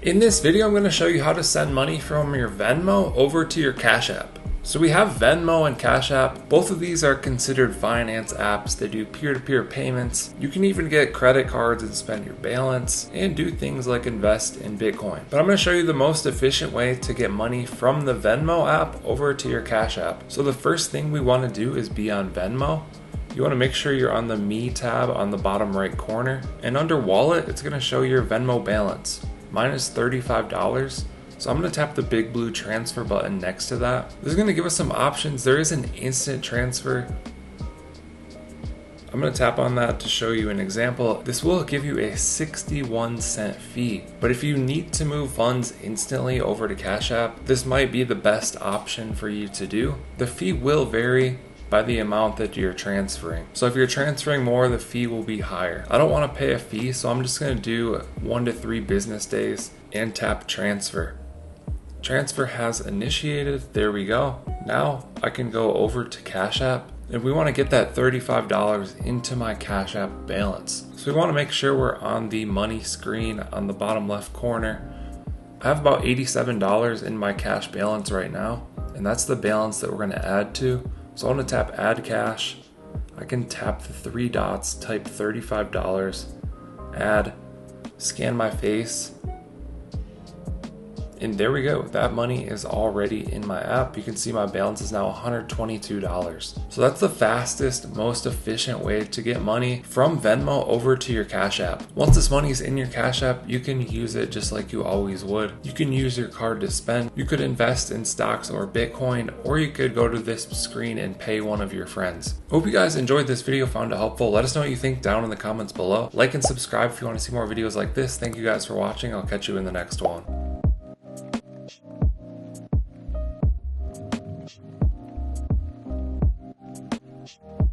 In this video, I'm going to show you how to send money from your Venmo over to your Cash App. So we have Venmo and Cash App. Both of these are considered finance apps. They do peer-to-peer payments. You can even get credit cards and spend your balance and do things like invest in Bitcoin. But I'm going to show you the most efficient way to get money from the Venmo app over to your Cash App. So the first thing we want to do is be on Venmo. You want to make sure you're on the Me tab on the bottom right corner. And under Wallet, it's going to show your Venmo balance. Mine is $35. So I'm going to tap the big blue transfer button next to that. This is going to give us some options. There is an instant transfer. I'm going to tap on that to show you an example. This will give you a 61-cent fee. But if you need to move funds instantly over to Cash App, this might be the best option for you to do. The fee will vary by the amount that you're transferring. So if you're transferring more, the fee will be higher. I don't want to pay a fee, so I'm just going to do 1 to 3 business days and tap transfer. Transfer has initiated. There we go. Now I can go over to Cash App. If we want to get that $35 into my Cash App balance. So we want to make sure we're on the money screen on the bottom left corner. I have about $87 in my cash balance right now, and that's the balance that we're going to add to. So I want to tap add cash. I can tap the 3 dots, type $35, add, scan my face, and there we go. That money is already in my app. You can see my balance is now $122. So that's the fastest, most efficient way to get money from Venmo over to your Cash App. Once this money is in your Cash App, you can use it just like you always would. You can use your card to spend. You could invest in stocks or Bitcoin, or you could go to this screen and pay one of your friends. Hope you guys enjoyed this video, found it helpful. Let us know what you think down in the comments below. Like and subscribe if you want to see more videos like this. Thank you guys for watching. I'll catch you in the next one. You